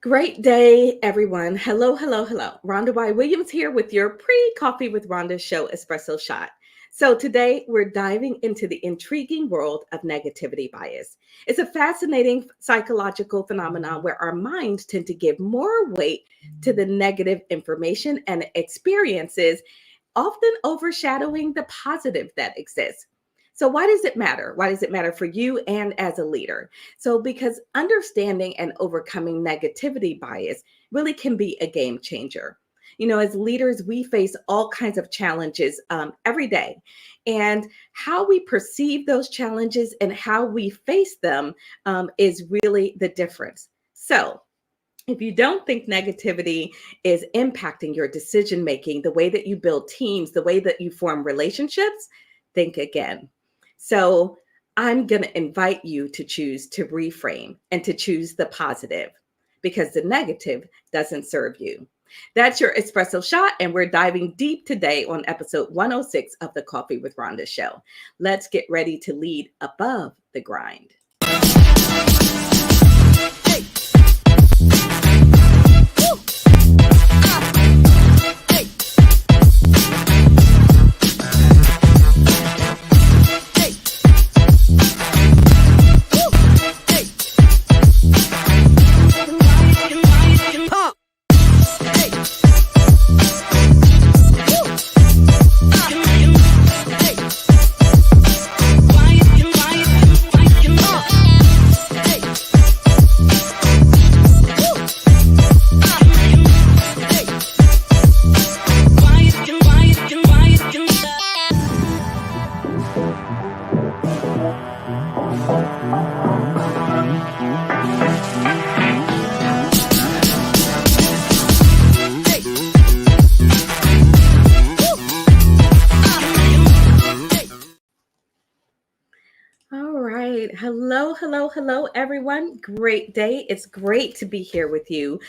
Great day, everyone. Hello, hello, hello. Rhonda Y. Williams here with your pre-coffee with Rhonda Show espresso shot. So today we're diving into the intriguing world of negativity bias. It's a fascinating psychological phenomenon where our minds tend to give more weight to the negative information and experiences, often overshadowing the positive that exists. So, why does it matter? Why does it matter for you and as a leader? So, because understanding and overcoming negativity bias really can be a game changer. As leaders, we face all kinds of challenges every day. And how we perceive those challenges and how we face them is really the difference. So, if you don't think negativity is impacting your decision making, the way that you build teams, the way that you form relationships, think again. So I'm going to invite you to choose to reframe and to choose the positive because the negative doesn't serve you. That's your espresso shot, and we're diving deep today on episode 106 of the Coffee with Rhonda show. Let's get ready to lead above the grind. Hello, everyone. Great day. It's great to be here with you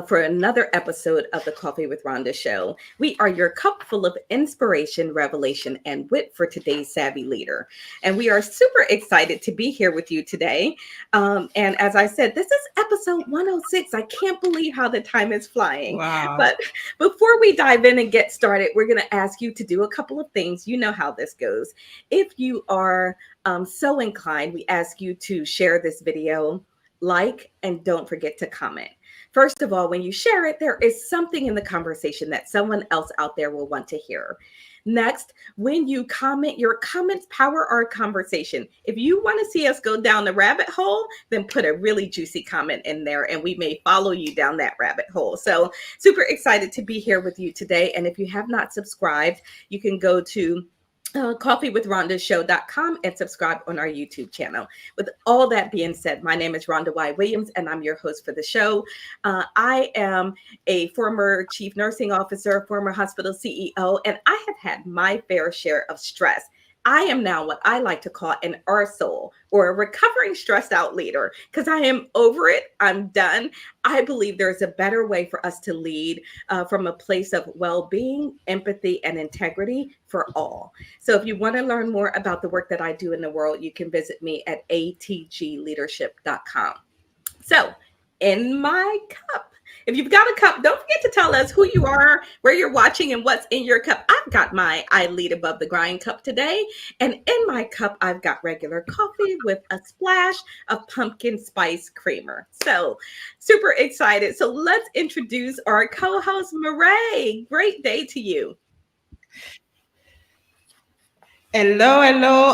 for another episode of the Coffee with Rhonda show. We are your cup full of inspiration, revelation, and wit for today's savvy leader. And we are super excited to be here with you today. And as I said, this is episode 106. I can't believe how the time is flying. Wow. But before we dive in and get started, we're going to ask you to do a couple of things. You know how this goes. If you are so inclined, we ask you to share this video, like, and don't forget to comment. First of all, when you share it, there is something in the conversation that someone else out there will want to hear. Next, when you comment, your comments power our conversation. If you want to see us go down the rabbit hole, then put a really juicy comment in there and we may follow you down that rabbit hole. So super excited to be here with you today. And if you have not subscribed, you can go to coffeewithrhondashow.com and subscribe on our YouTube channel. With all that being said, my name is Rhonda Y. Williams, and I'm your host for the show. I am a former chief nursing officer, former hospital CEO, and I have had my fair share of stress. I am now what I like to call an arsehole, or a recovering stressed out leader, because I am over it. I'm done. I believe there's a better way for us to lead from a place of well-being, empathy, and integrity for all. So if you want to learn more about the work that I do in the world, you can visit me at atgleadership.com. So in my cup, if you've got a cup, don't forget to tell us who you are, where you're watching, and what's in your cup. I've got my I Lead Above the Grind cup today. And in my cup, I've got regular coffee with a splash of pumpkin spice creamer. So super excited. So let's introduce our co-host, Mireille. Great day to you. Hello.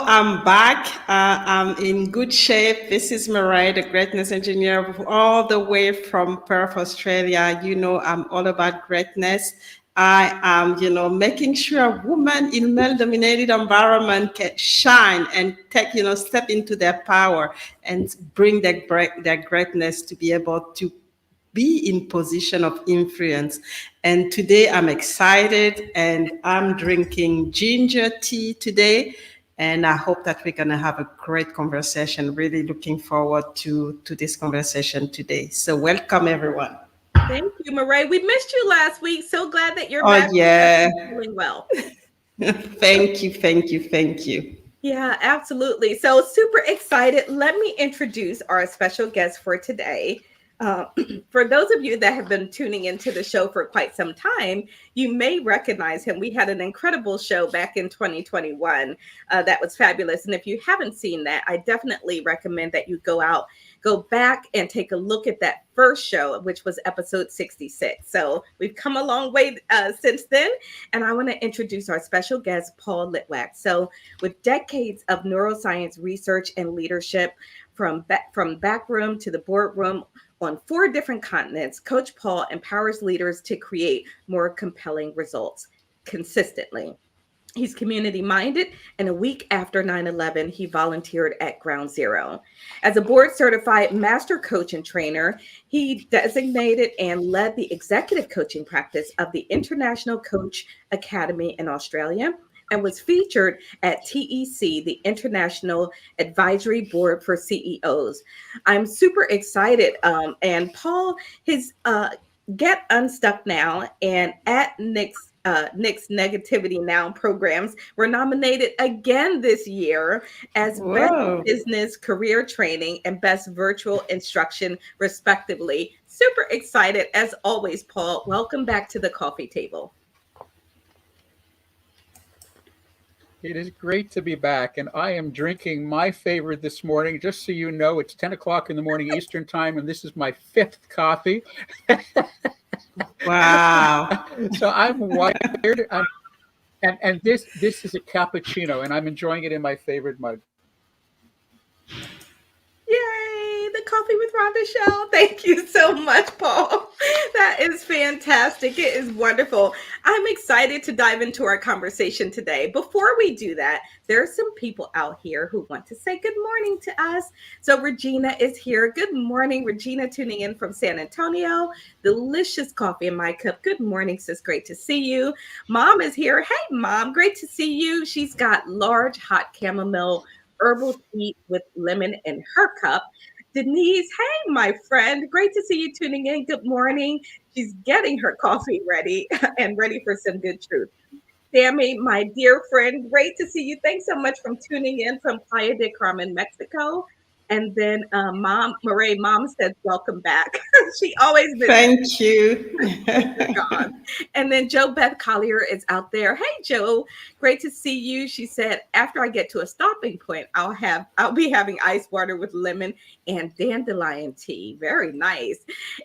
I'm back. I'm in good shape. This is Mireille, the greatness engineer, all the way from Perth, Australia. You know, I'm all about greatness. I am, making sure women in male-dominated environment can shine and take, step into their power and bring their greatness to be able to be in position of influence. And today I'm excited and I'm drinking ginger tea today. And I hope that we're going to have a great conversation. Really looking forward to this conversation today. So welcome, everyone. Thank you, Mireille. We missed you last week. So glad that you're back. Yeah. Feeling well. Thank you. Yeah, absolutely. So super excited. Let me introduce our special guest for today. Uh, for those of you that have been tuning into the show for quite some time, you may recognize him. We had an incredible show back in 2021 that was fabulous. And if you haven't seen that, I definitely recommend that you go back and take a look at that first show, which was episode 66. So we've come a long way since then. And I want to introduce our special guest, Paul Litwack. So with decades of neuroscience research and leadership, from backroom to the boardroom, on 4 different continents, Coach Paul empowers leaders to create more compelling results consistently. He's community minded, and a week after 9/11, he volunteered at Ground Zero. As a board certified master coach and trainer, he designated and led the executive coaching practice of the International Coach Academy in Australia and was featured at TEC, the International Advisory Board for CEOs. I'm super excited. And Paul, his Get Unstuck Now and at Nick's Negativity Now programs were nominated again this year as Best Whoa. Business Career Training and Best Virtual Instruction, respectively. Super excited as always, Paul. Welcome back to the coffee table. It is great to be back, and I am drinking my favorite this morning. Just so you know, it's 10 o'clock in the morning Eastern time, and this is my 5th coffee. Wow. So I'm wired, and this is a cappuccino, and I'm enjoying it in my favorite mug. Yay, the Coffee with Rhonda Show. Thank you so much, Paul. That is fantastic. It is wonderful. I'm excited to dive into our conversation today. Before we do that, there are some people out here who want to say good morning to us. So Regina is here. Good morning, Regina, tuning in from San Antonio. Delicious coffee in my cup. Good morning, sis. Great to see you. Mom is here. Hey, Mom. Great to see you. She's got large hot chamomile herbal tea with lemon in her cup. Denise, hey, my friend. Great to see you tuning in. Good morning. She's getting her coffee ready and ready for some good truth. Sammy, my dear friend, great to see you. Thanks so much for tuning in from Playa de Carmen, Mexico. And then Mireille, mom said, welcome back. She always visits. Thank you. Gone. And then Joe Beth Collier is out there. Hey, Joe, great to see you. She said, after I get to a stopping point, I'll be having ice water with lemon and dandelion tea. Very nice.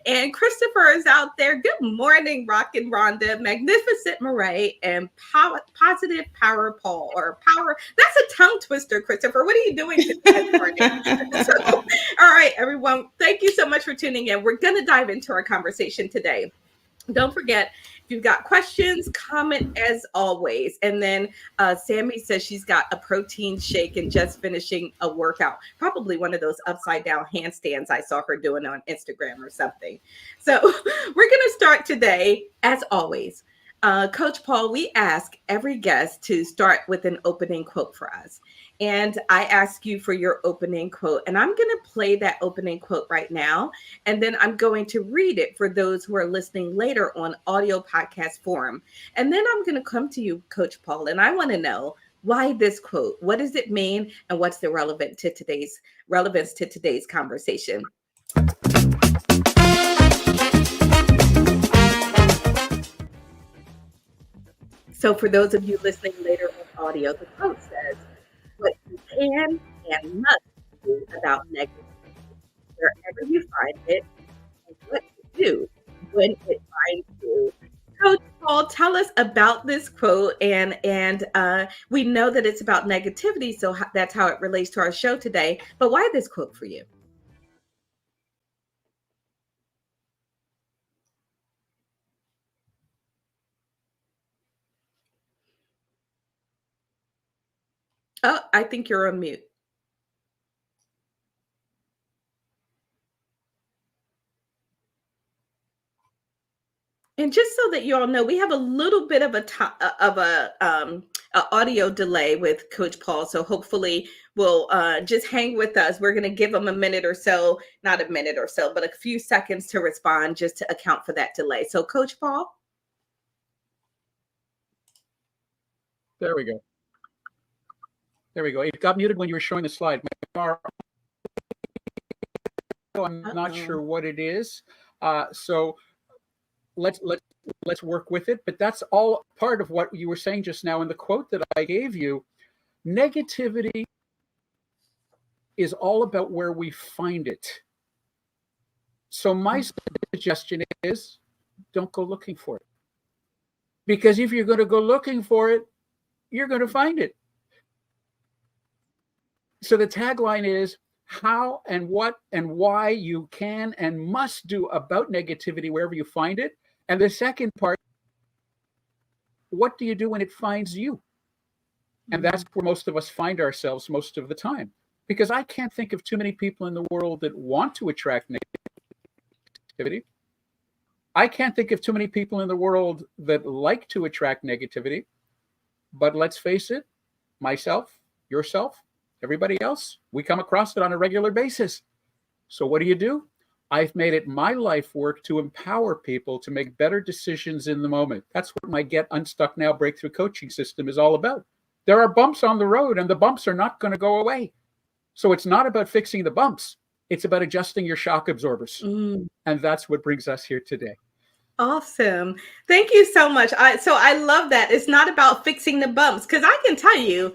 And Christopher is out there. Good morning, Rock and Rhonda, Magnificent Mireille, and Positive Power Paul, or Power. That's a tongue twister, Christopher. What are you doing this morning? So, all right, everyone. Thank you so much for tuning in. We're going to dive into our conversation today. Don't forget, if you've got questions, comment as always. And then Sammy says she's got a protein shake and just finishing a workout. Probably one of those upside down handstands I saw her doing on Instagram or something. So we're going to start today, as always. Coach Paul, we ask every guest to start with an opening quote for us. And I ask you for your opening quote. And I'm going to play that opening quote right now. And then I'm going to read it for those who are listening later on audio podcast form. And then I'm going to come to you, Coach Paul, and I want to know why this quote. What does it mean? And what's the relevance to today's conversation? So for those of you listening later on audio, the quote says, what you can and must do about negativity, wherever you find it, and what to do when it finds you. Coach Paul, tell us about this quote, and we know that it's about negativity, so that's how it relates to our show today. But why this quote for you? Oh, I think you're on mute. And just so that you all know, we have a little bit of a audio delay with Coach Paul. So hopefully we'll just hang with us. We're going to give him a minute or so, not a minute or so, but a few seconds to respond just to account for that delay. So Coach Paul. There we go. There we go. It got muted when you were showing the slide. I'm not sure what it is. So let's work with it. But that's all part of what you were saying just now in the quote that I gave you. Negativity is all about where we find it. So my suggestion is don't go looking for it. Because if you're going to go looking for it, you're going to find it. So the tagline is how and what and why you can and must do about negativity wherever you find it. And the second part, what do you do when it finds you? And that's where most of us find ourselves most of the time. Because I can't think of too many people in the world that want to attract negativity. I can't think of too many people in the world that like to attract negativity. But let's face it, myself, yourself, everybody else, we come across it on a regular basis. So what do? I've made it my life work to empower people to make better decisions in the moment. That's what my Get Unstuck Now breakthrough coaching system is all about. There are bumps on the road, and the bumps are not going to go away. So it's not about fixing the bumps. It's about adjusting your shock absorbers. And that's what brings us here today. Awesome. Thank you so much. So I love that. It's not about fixing the bumps, because I can tell you,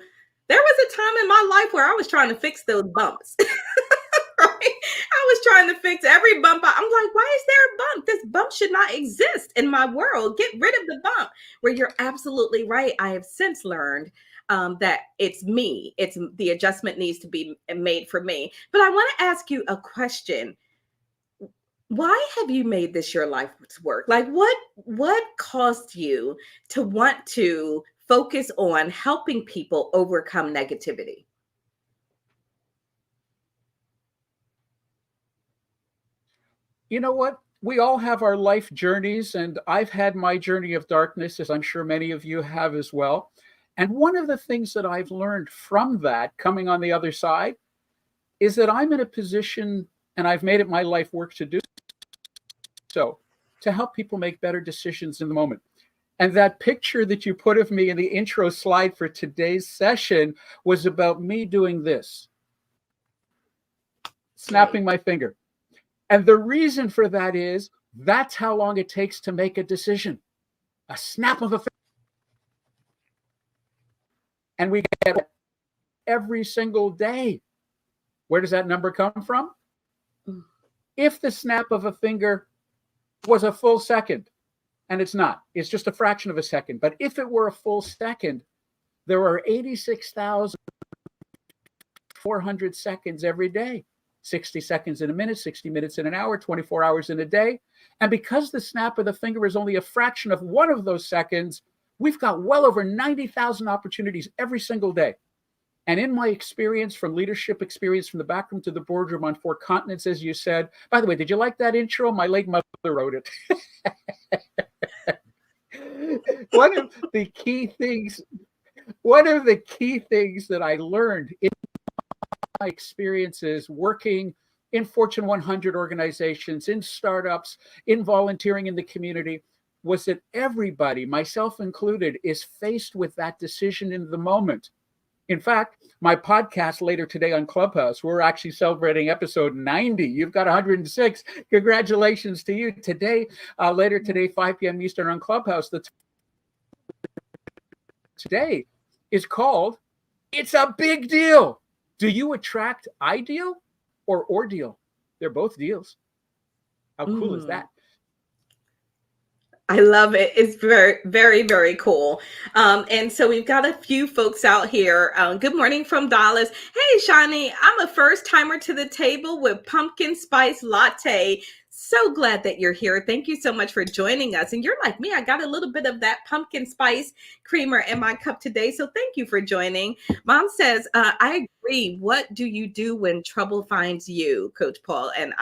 there was a time in my life where I was trying to fix those bumps. Right? I was trying to fix every bump. I'm like, why is there a bump? This bump should not exist in my world. Get rid of the bump. Where you're absolutely right. I have since learned that it's me. It's the adjustment needs to be made for me. But I want to ask you a question. Why have you made this your life's work? Like what caused you to want to focus on helping people overcome negativity? You know what? We all have our life journeys, and I've had my journey of darkness, as I'm sure many of you have as well. And one of the things that I've learned from that, coming on the other side, is that I'm in a position, and I've made it my life work to do so, to help people make better decisions in the moment. And that picture that you put of me in the intro slide for today's session was about me doing this, snapping my finger. And the reason for that is that's how long it takes to make a decision. A snap of a finger. And we get it every single day. Where does that number come from? If the snap of a finger was a full second, and it's not, it's just a fraction of a second. But if it were a full second, there are 86,400 seconds every day. 60 seconds in a minute, 60 minutes in an hour, 24 hours in a day. And because the snap of the finger is only a fraction of one of those seconds, we've got well over 90,000 opportunities every single day. And in my experience, from leadership experience, from the backroom to the boardroom on 4 continents, as you said, by the way, did you like that intro? My late mother wrote it. One of the key things that I learned in my experiences working in Fortune 100 organizations, in startups, in volunteering in the community, was that everybody, myself included, is faced with that decision in the moment. In fact, my podcast later today on Clubhouse, we're actually celebrating episode 90. You've got 106. Congratulations to you. Today, later today, 5 p.m. Eastern on Clubhouse, today is called It's a Big Deal. Do you attract ideal or ordeal? They're both deals. How cool is that? I love it. It's very, very, very cool. And so we've got a few folks out here. Good morning from Dallas. Hey, Shani, I'm a first timer to the table with pumpkin spice latte. So glad that you're here. Thank you so much for joining us. And you're like me, I got a little bit of that pumpkin spice creamer in my cup today. So thank you for joining. Mom says, I agree. What do you do when trouble finds you, Coach Paul? And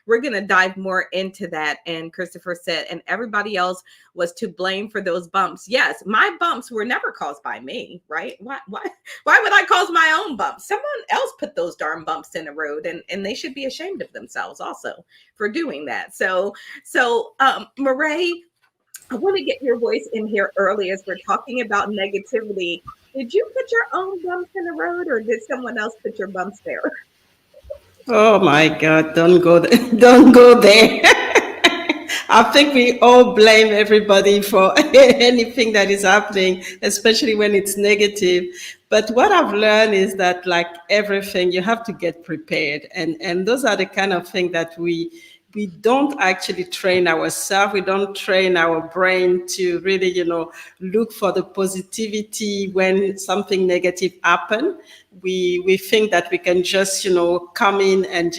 we're going to dive more into that. And Christopher said, and everybody else was to blame for those bumps. Yes, my bumps were never caused by me, right? Why would I cause my own bumps? Someone else put those darn bumps in the road, and they should be ashamed of themselves also for doing that. So Mireille, I want to get your voice in here early as we're talking about negativity. Did you put your own bumps in the road, or did someone else put your bumps there? Oh my God, don't go there. Don't go there. I think we all blame everybody for anything that is happening, especially when it's negative. But what I've learned is that, like everything, you have to get prepared, and those are the kind of thing that we don't actually train ourselves. We don't train our brain to really, look for the positivity when something negative happen. We think that we can just, come in and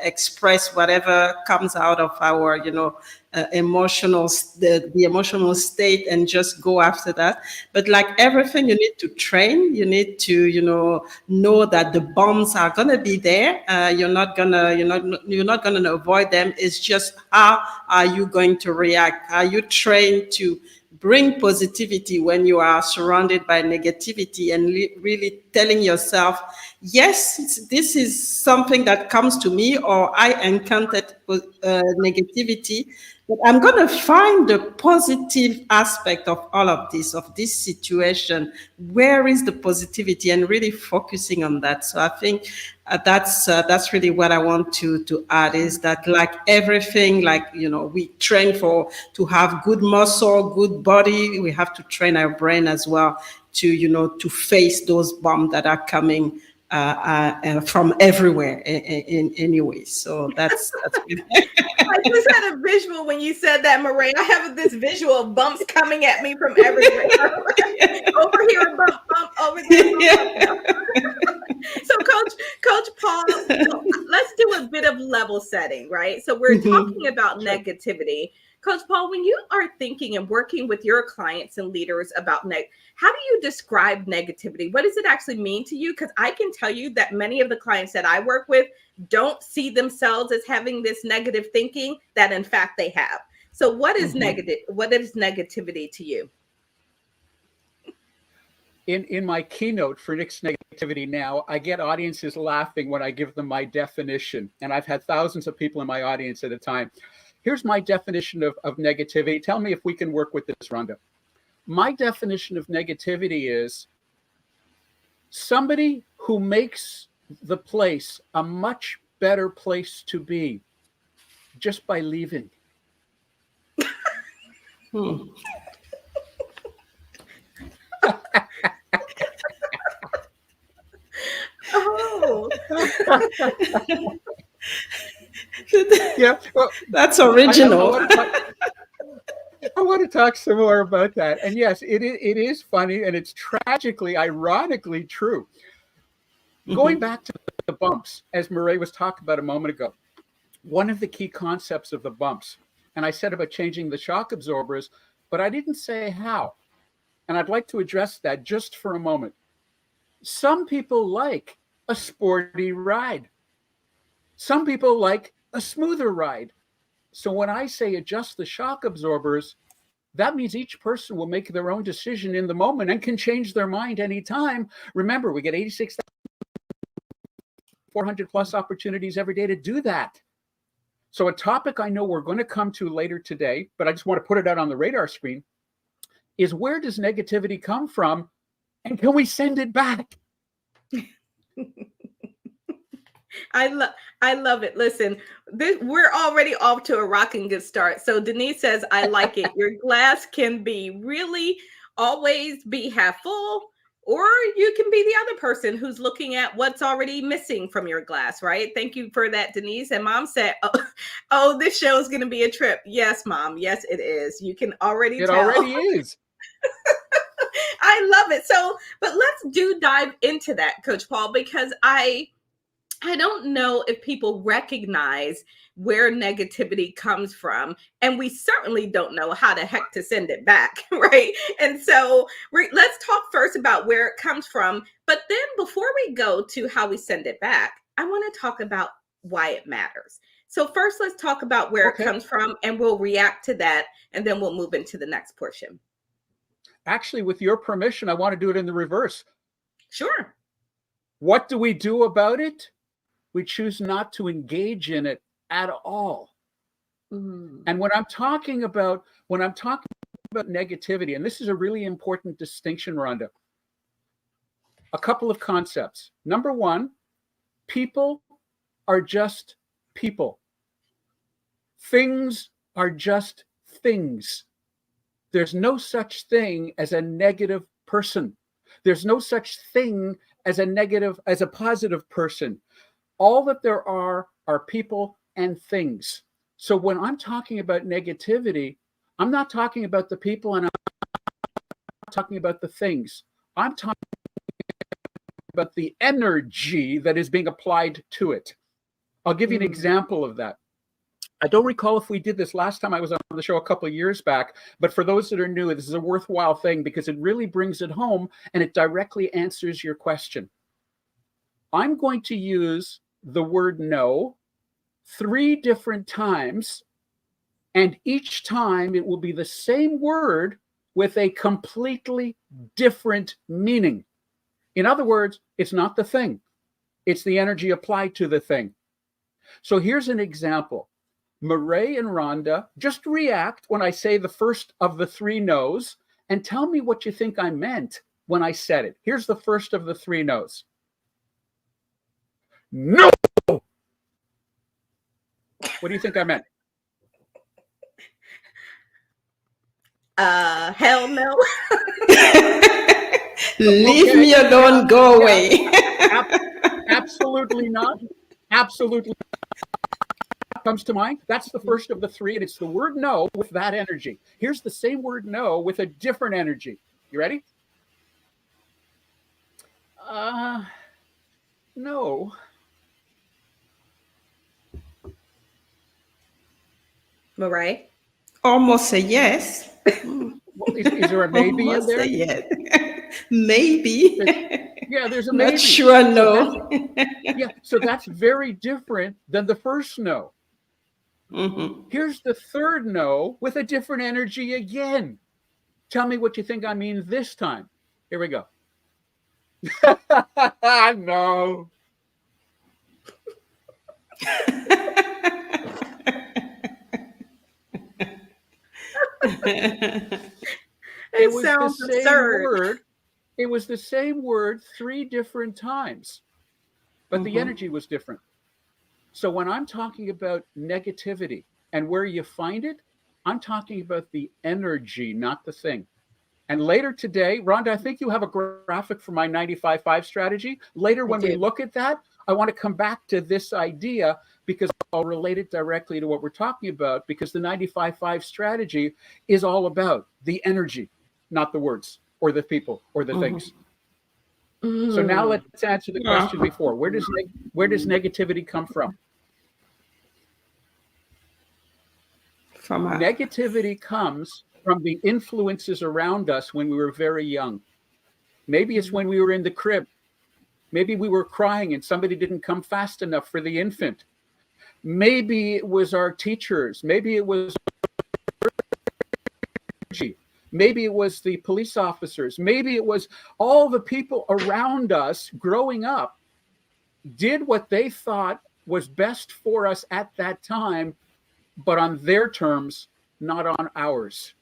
express whatever comes out of our, the emotional state, and just go after that. But like everything, you need to train. You need to, know that the bombs are gonna be there. You're not gonna avoid them. It's just, how are you going to react? Are you trained to bring positivity when you are surrounded by negativity, and really telling yourself, yes, this is something that comes to me, or I encountered negativity, but I'm going to find the positive aspect of all of this situation. Where is the positivity? And really focusing on that. So I think that's really what I want to add, is that, like everything, like, we train to have good muscle, good body. We have to train our brain as well to face those bombs that are coming from everywhere in anyway. So that's I just had a visual when you said that, Mireille. I have this visual of bumps coming at me from everywhere. Over here, a bump, bump, over there, bump, bump. So Coach Paul, let's do a bit of level setting, right? So we're talking about negativity. Coach Paul, when you are thinking and working with your clients and leaders about how do you describe negativity? What does it actually mean to you? Because I can tell you that many of the clients that I work with don't see themselves as having this negative thinking that in fact they have. So what is negative? What is negativity to you? In my keynote for Nick's Negativity Now, I get audiences laughing when I give them my definition. And I've had thousands of people in my audience at a time. Here's my definition of negativity. Tell me if we can work with this, Rhonda. My definition of negativity is somebody who makes the place a much better place to be just by leaving. Oh. Yeah, well, that's original. I want to talk some more about that. And yes, it is funny, and it's tragically, ironically true. Going back to the bumps, as Mireille was talking about a moment ago, one of the key concepts of the bumps, and I said about changing the shock absorbers, but I didn't say how. And I'd like to address that just for a moment. Some people like a sporty ride. Some people like a smoother ride. So when I say adjust the shock absorbers, that means each person will make their own decision in the moment and can change their mind anytime. Remember, we get 86,400 plus opportunities every day to do that. So a topic I know we're going to come to later today, but I just want to put it out on the radar screen, is where does negativity come from, and can we send it back? I love it. Listen, we're already off to a rocking good start. So Denise says, I like it. Your glass can be really always be half full, or you can be the other person who's looking at what's already missing from your glass, right? Thank you for that, Denise. And Mom said, oh, this show is going to be a trip. Yes, Mom. Yes, it is. You can already tell. It already is. I love it. So, but let's dive into that, Coach Paul, because I don't know if people recognize where negativity comes from, and we certainly don't know how the heck to send it back, right? And so let's talk first about where it comes from. But then before we go to how we send it back, I want to talk about why it matters. So first, let's talk about where it comes from, and we'll react to that, and then we'll move into the next portion. Actually, with your permission, I want to do it in the reverse. Sure. What do we do about it? We choose not to engage in it at all. And when I'm talking about negativity, and this is a really important distinction, Rhonda, a couple of concepts. Number one, people are just people. Things are just things. There's no such thing as a negative person. There's no such thing as a positive person. All that there are people and things. So when I'm talking about negativity, I'm not talking about the people and I'm not talking about the things. I'm talking about the energy that is being applied to it. I'll give you an example of that. I don't recall if we did this last time I was on the show a couple of years back, but for those that are new, this is a worthwhile thing because it really brings it home and it directly answers your question. I'm going to use the word no 3 different times, and each time it will be the same word with a completely different meaning. In other words, it's not the thing. It's the energy applied to the thing. So here's an example. Mireille and Rhonda, just react when I say the first of the 3 no's and tell me what you think I meant when I said it. Here's the first of the 3 no's. No! What do you think I meant? Hell no. Leave me alone, go away. Absolutely not. Absolutely not. Comes to mind. That's the first of the 3, and it's the word no with that energy. Here's the same word no with a different energy. You ready? No. Mireille? Almost a yes. Well, is there a maybe Almost in there? a yes. Maybe. There's a Not maybe. sure, no. So that's very different than the first no. Here's the third no with a different energy again. Tell me what you think I mean this time. Here we go. No. It was sounds the same absurd. word. It was the same word 3 different times, but the energy was different. So when I'm talking about negativity and where you find it, I'm talking about the energy, not the thing. And later today, Rhonda, I think you have a graphic for my 95-5 strategy. Later, when we look at that, I want to come back to this idea because I'll relate it directly to what we're talking about, because the 95-5 strategy is all about the energy, not the words or the people or the things. So now let's answer the question before. Where does negativity come from? Negativity comes from the influences around us when we were very young. Maybe it's when we were in the crib. Maybe we were crying and somebody didn't come fast enough for the infant. Maybe it was our teachers. Maybe it was maybe it was the police officers. Maybe it was all the people around us growing up did what they thought was best for us at that time, but on their terms, not on ours.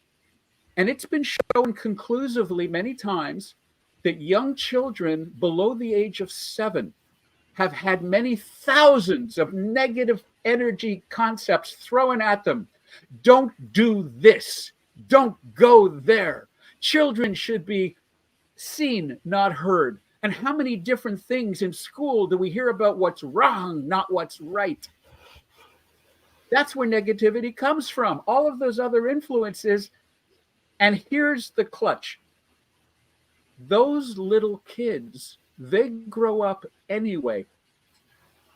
And it's been shown conclusively many times that young children below the age of 7 have had many thousands of negative energy concepts thrown at them. Don't do this. Don't go there. Children should be seen, not heard. And how many different things in school do we hear about what's wrong, not what's right? That's where negativity comes from. All of those other influences. And here's the clutch. Those little kids, they grow up anyway.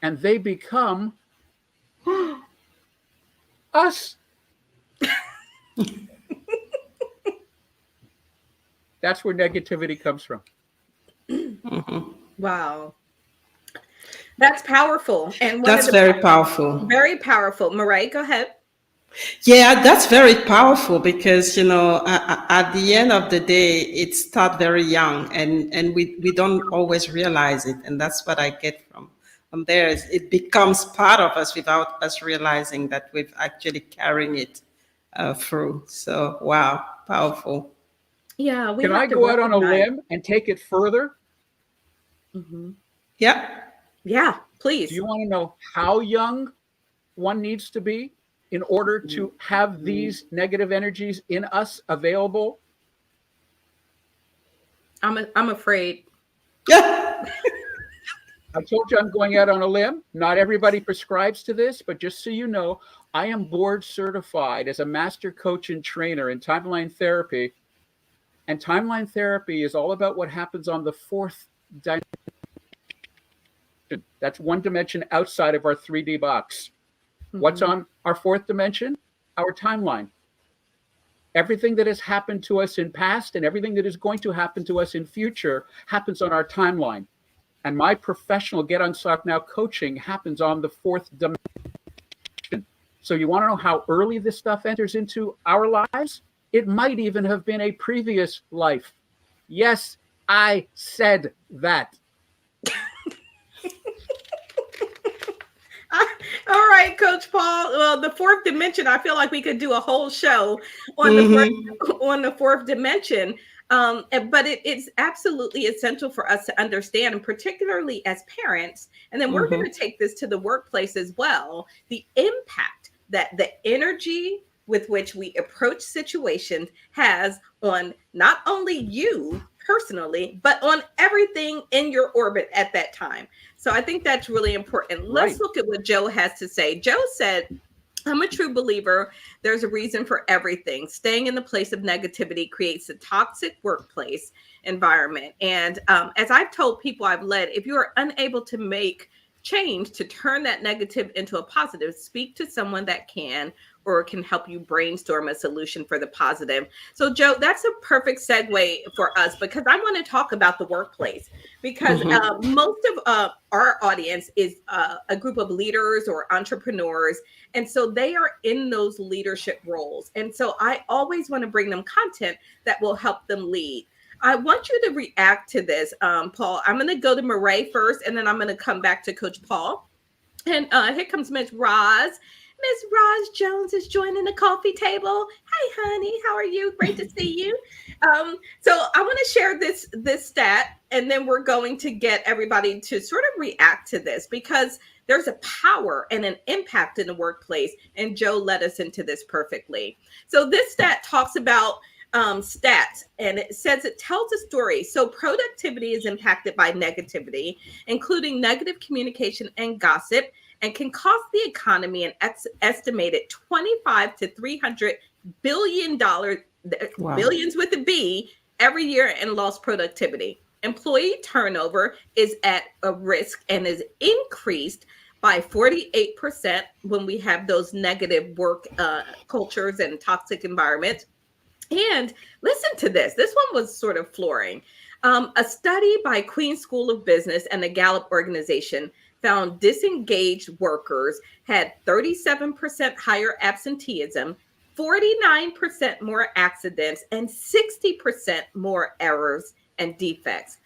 And they become us. That's where negativity comes from. Wow. That's powerful. And that's very powerful. Very powerful. Mireille, go ahead. Yeah, that's very powerful because, at the end of the day, it starts very young and we don't always realize it. And that's what I get from there. Is it becomes part of us without us realizing that we've actually carrying it through. So, wow, powerful. Yeah. Can I go out on a limb and take it further? Yeah. Yeah, Do please. you want to know how young one needs to be in order to have these negative energies in us available? I'm afraid. I told you I'm going out on a limb. Not everybody prescribes to this, but just so you know, I am board certified as a master coach and trainer in timeline therapy. And timeline therapy is all about what happens on the fourth dimension. That's one dimension outside of our 3D box. What's Mhm. on our fourth dimension? Our timeline. Everything that has happened to us in past and everything that is going to happen to us in future happens on our timeline. And my professional Get Unstuck Now coaching happens on the fourth dimension. So you want to know how early this stuff enters into our lives? It might even have been a previous life. Yes, I said that. All right, Coach Paul. Well, the fourth dimension, I feel like we could do a whole show on the fourth dimension. But it's absolutely essential for us to understand, and particularly as parents. And then we're going to take this to the workplace as well. The impact that the energy with which we approach situations has on not only you personally, but on everything in your orbit at that time. So I think that's really important. Let's look at what Joe has to say. Joe said, I'm a true believer. There's a reason for everything. Staying in the place of negativity creates a toxic workplace environment. And as I've told people I've led, if you are unable to make change to turn that negative into a positive, speak to someone that can or can help you brainstorm a solution for the positive. So, Joe, that's a perfect segue for us because I want to talk about the workplace because most of our audience is a group of leaders or entrepreneurs. And so they are in those leadership roles. And so I always want to bring them content that will help them lead. I want you to react to this, Paul. I'm going to go to Mireille first, and then I'm going to come back to Coach Paul. And here comes Miss Roz. Miss Roz Jones is joining the coffee table. Hey, honey, how are you? Great to see you. So I want to share this stat, and then we're going to get everybody to sort of react to this because there's a power and an impact in the workplace. And Joe led us into this perfectly. So this stat talks about stats, and it says it tells a story. So productivity is impacted by negativity, including negative communication and gossip, and can cost the economy an estimated 25 to 300 billion dollars, billions with a B, every year in lost productivity. Employee turnover is at a risk and is increased by 48% when we have those negative work cultures and toxic environments. And listen to this. This one was sort of flooring. A study by Queen's School of Business and the Gallup organization found disengaged workers had 37% higher absenteeism, 49% more accidents, and 60% more errors and defects.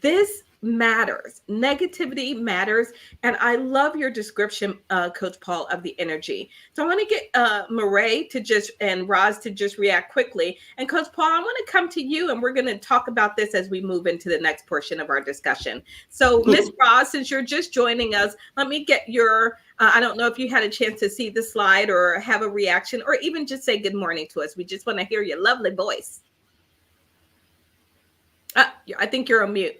This matters. Negativity matters. And I love your description, Coach Paul, of the energy. So I want to get Mireille to and Roz to just react quickly. And Coach Paul, I want to come to you, and we're going to talk about this as we move into the next portion of our discussion. So Miss Roz, since you're just joining us, let me get your, I don't know if you had a chance to see the slide or have a reaction or even just say good morning to us. We just want to hear your lovely voice. I think you're on mute.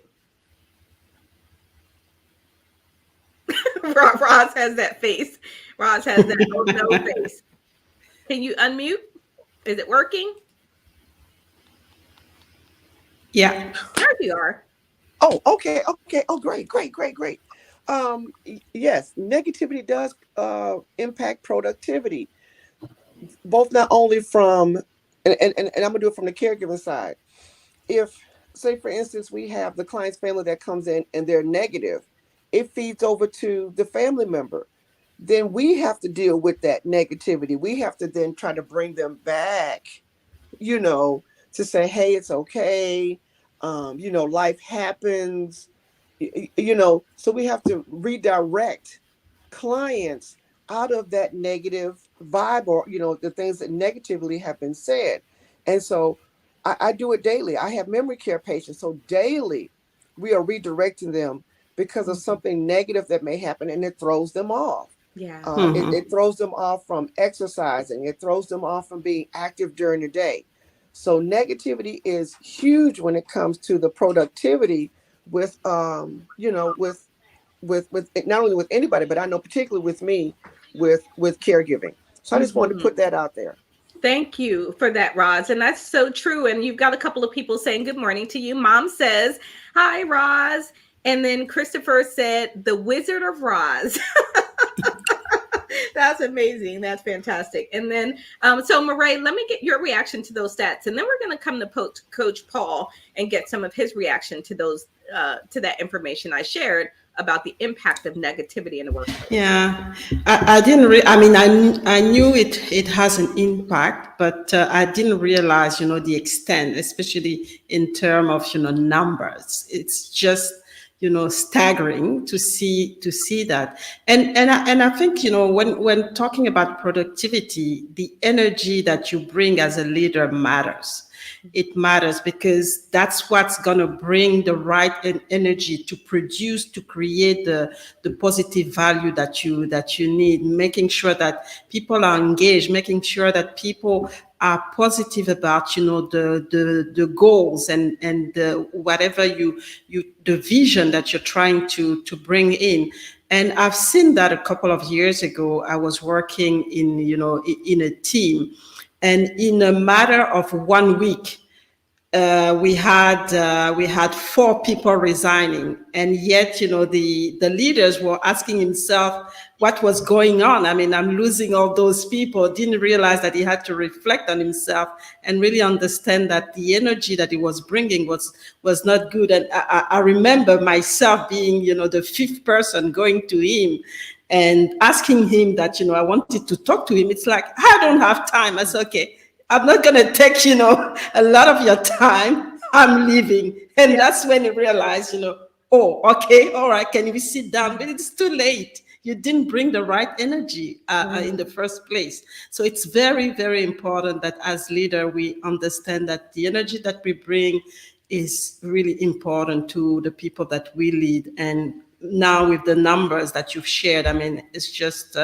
Roz has that face. Roz has that oh no face. Can you unmute? Is it working? Yeah. There you are. Oh, okay. Oh, great. Yes, negativity does impact productivity, both not only from, and I'm gonna do it from the caregiving side. If, say, for instance, we have the client's family that comes in and they're negative, it feeds over to the family member. Then we have to deal with that negativity. We have to then try to bring them back, to say, hey, it's okay. Life happens, so we have to redirect clients out of that negative vibe or, the things that negatively have been said. And so I do it daily. I have memory care patients. So daily we are redirecting them because of something negative that may happen, and it throws them off. Yeah. It throws them off from exercising. It throws them off from being active during the day. So negativity is huge when it comes to the productivity with, with not only with anybody, but I know particularly with me, with caregiving. So I just wanted to put that out there. Thank you for that, Roz. And that's so true. And you've got a couple of people saying good morning to you. Mom says, hi, Roz. And then Christopher said, the Wizard of Roz. That's amazing. That's fantastic. And then, so Mireille, let me get your reaction to those stats. And then we're going to come to Coach Paul and get some of his reaction to those, to that information I shared about the impact of negativity in the workplace. Yeah, I didn't. I mean, I knew it has an impact, but I didn't realize, the extent, especially in terms of numbers. It's just staggering to see that, and I think when talking about productivity, the energy that you bring as a leader matters. It matters because that's what's going to bring the right energy to produce, to create the positive value that you need, making sure that people are engaged, making sure that people are positive about the goals and the whatever the vision that you're trying to bring in. And I've seen that a couple of years ago. I was working in a team, and in a matter of 1 week, we had 4 people resigning, and yet the leaders were asking himself what was going on. I mean, I'm losing all those people. Didn't realize that he had to reflect on himself and really understand that the energy that he was bringing was not good. And I remember myself being the 5th person going to him and asking him that I wanted to talk to him. It's like, I don't have time. I said, okay, I'm not going to take, a lot of your time. I'm leaving. And that's when he realized, oh, okay, all right, can we sit down? But it's too late. You didn't bring the right energy in the first place. So it's very, very important that as leader, we understand that the energy that we bring is really important to the people that we lead. And now with the numbers that you've shared, I mean, it's just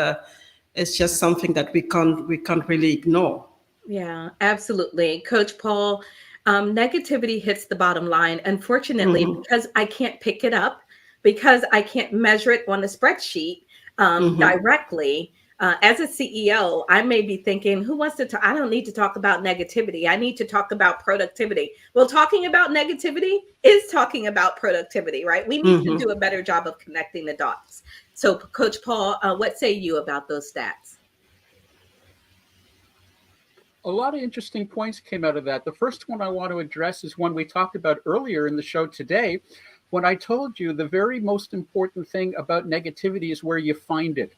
something that we can't really ignore. Yeah, absolutely. Coach Paul, negativity hits the bottom line. Unfortunately, because I can't pick it up, because I can't measure it on a spreadsheet directly. As a CEO, I may be thinking, who wants to talk? I don't need to talk about negativity. I need to talk about productivity. Well, talking about negativity is talking about productivity, right? We need to do a better job of connecting the dots. So, Coach Paul, what say you about those stats? A lot of interesting points came out of that. The first one I want to address is one we talked about earlier in the show today, when I told you the very most important thing about negativity is where you find it.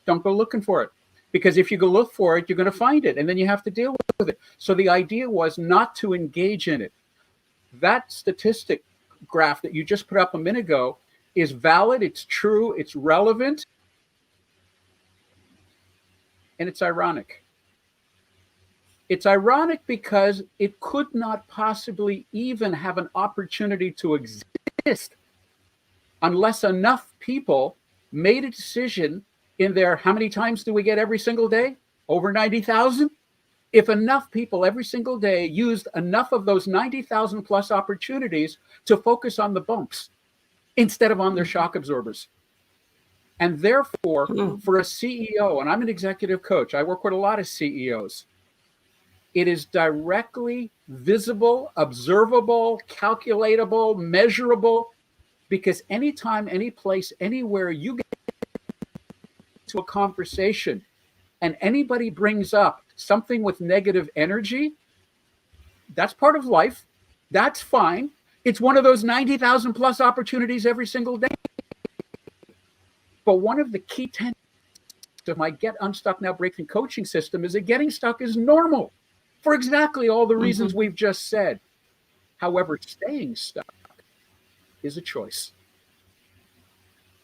Don't go looking for it, because if you go look for it, you're going to find it, and then you have to deal with it. So the idea was not to engage in it. That statistic graph that you just put up a minute ago is valid, it's true, it's relevant, and it's ironic. It's ironic because it could not possibly even have an opportunity to exist unless enough people made a decision in their, how many times do we get every single day? Over 90,000? If enough people every single day used enough of those 90,000 plus opportunities to focus on the bumps instead of on their shock absorbers. And therefore, for a CEO, and I'm an executive coach, I work with a lot of CEOs, it is directly visible, observable, calculatable, measurable, because anytime, any place, anywhere you get to a conversation and anybody brings up something with negative energy, that's part of life. That's fine. It's one of those 90,000 plus opportunities every single day. But one of the key tenets of my Get Unstuck Now Breakthrough coaching system is that getting stuck is normal, for exactly all the reasons we've just said. However, staying stuck is a choice.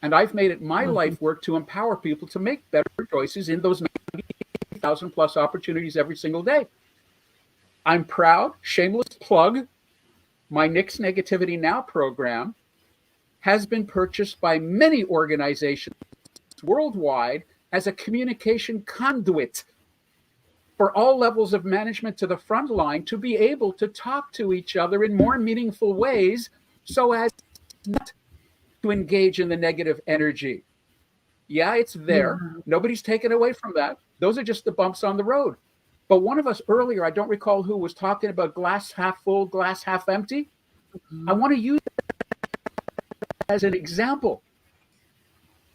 And I've made it my life work to empower people to make better choices in those 90,000 plus opportunities every single day. I'm proud, shameless plug, my Nix Negativity Now program has been purchased by many organizations worldwide as a communication conduit for all levels of management to the front line to be able to talk to each other in more meaningful ways so as not to engage in the negative energy. Yeah, it's there. Nobody's taken away from that. Those are just the bumps on the road. But one of us earlier, I don't recall who, was talking about glass half full, glass half empty. I want to use that as an example.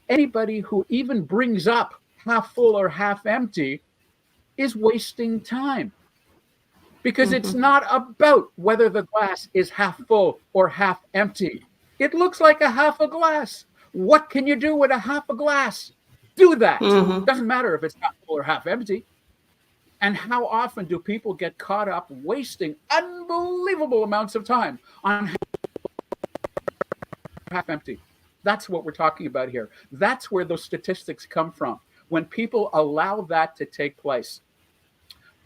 Anybody who even brings up half full or half empty is wasting time, because it's not about whether the glass is half full or half empty. It looks like a half a glass. What can you do with a half a glass? Do that. Doesn't matter if it's half full or half empty. And how often do people get caught up wasting unbelievable amounts of time on half empty? That's what we're talking about here. That's where those statistics come from, when people allow that to take place.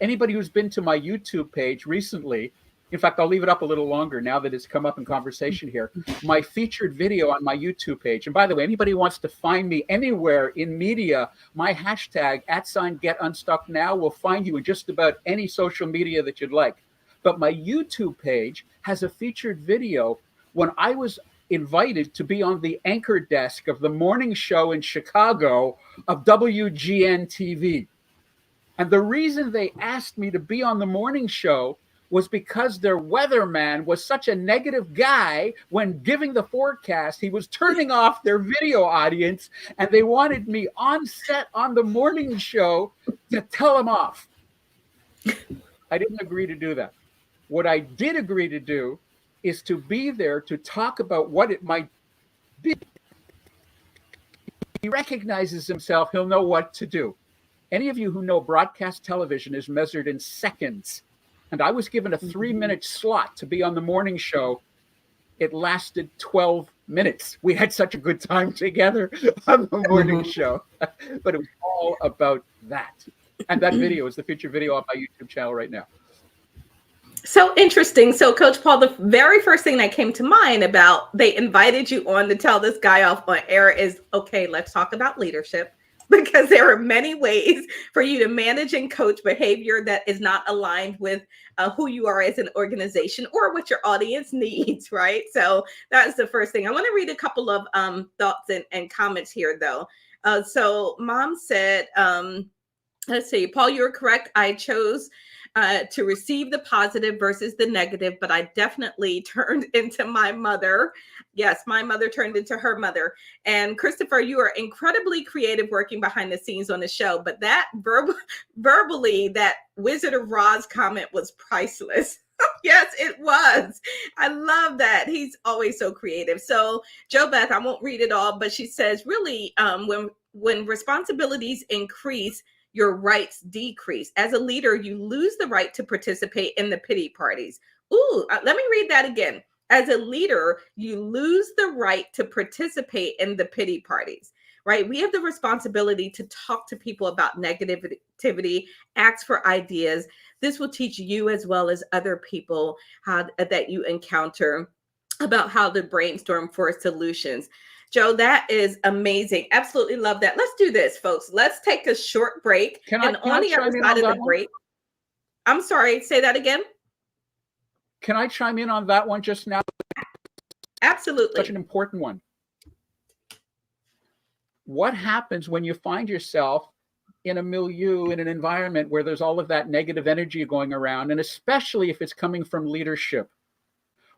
Anybody who's been to my YouTube page recently, in fact, I'll leave it up a little longer now that it's come up in conversation here, my featured video on my YouTube page. And by the way, anybody who wants to find me anywhere in media, my hashtag @GetUnstuckNow will find you in just about any social media that you'd like. But my YouTube page has a featured video when I was invited to be on the anchor desk of the morning show in Chicago of WGN TV. And the reason they asked me to be on the morning show was because their weatherman was such a negative guy when giving the forecast. He was turning off their video audience, and they wanted me on set on the morning show to tell him off. I didn't agree to do that. What I did agree to do is to be there to talk about what it might be. He recognizes himself, he'll know what to do. Any of you who know broadcast television is measured in seconds. And I was given a 3-minute slot to be on the morning show. It lasted 12 minutes. We had such a good time together on the morning show. But it was all about that. And that video is the featured video on my YouTube channel right now. So interesting. So Coach Paul, the very first thing that came to mind about they invited you on to tell this guy off on air is, okay, let's talk about leadership. Because there are many ways for you to manage and coach behavior that is not aligned with who you are as an organization or what your audience needs, right? So that's the first thing. I want to read a couple of thoughts and comments here, though. So Mom said, let's see, Paul, you're correct. I chose to receive the positive versus the negative, but I definitely turned into my mother. Yes, my mother turned into her mother. And Christopher, you are incredibly creative working behind the scenes on the show, but that verbally, that Wizard of Roz comment was priceless. Yes, it was. I love that. He's always so creative. So Jo Beth, I won't read it all, but she says, really, when responsibilities increase, your rights decrease. As a leader, you lose the right to participate in the pity parties. Ooh, let me read that again. As a leader, you lose the right to participate in the pity parties, right? We have the responsibility to talk to people about negativity, ask for ideas. This will teach you as well as other people how that you encounter about how to brainstorm for solutions. Jo, that is amazing. Absolutely love that. Let's do this, folks. Let's take a short break. On the other side of the break, I'm sorry, say that again. Can I chime in on that one just now? Absolutely. Such an important one. What happens when you find yourself in a milieu, in an environment where there's all of that negative energy going around, and especially if it's coming from leadership?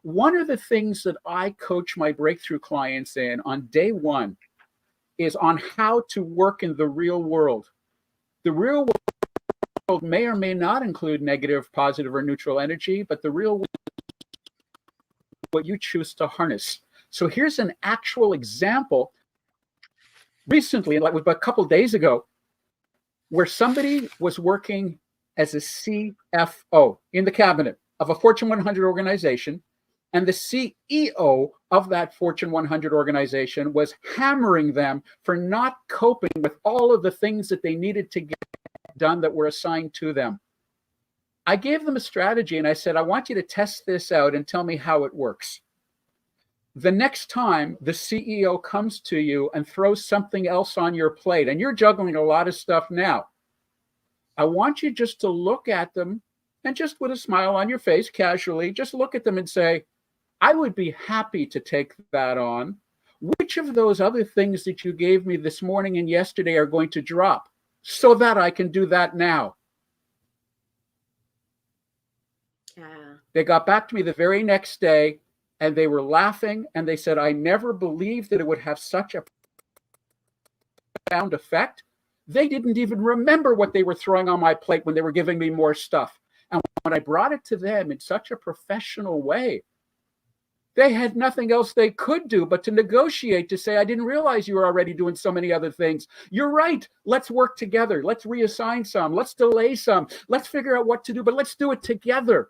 One of the things that I coach my breakthrough clients in on day one is on how to work in the real world. The real world may or may not include negative, positive, or neutral energy, but the real world is what you choose to harness. So here's an actual example recently, like a couple of days ago, where somebody was working as a CFO in the cabinet of a Fortune 100 organization. And the CEO of that Fortune 100 organization was hammering them for not coping with all of the things that they needed to get done that were assigned to them. I gave them a strategy and I said, I want you to test this out and tell me how it works. The next time the CEO comes to you and throws something else on your plate, and you're juggling a lot of stuff now, I want you just to look at them and just with a smile on your face, casually, just look at them and say, I would be happy to take that on. Which of those other things that you gave me this morning and yesterday are going to drop so that I can do that now? Yeah. They got back to me the very next day and they were laughing and they said, I never believed that it would have such a profound effect. They didn't even remember what they were throwing on my plate when they were giving me more stuff. And when I brought it to them in such a professional way, they had nothing else they could do but to negotiate, to say, I didn't realize you were already doing so many other things. You're right. Let's work together. Let's reassign some. Let's delay some. Let's figure out what to do, but let's do it together.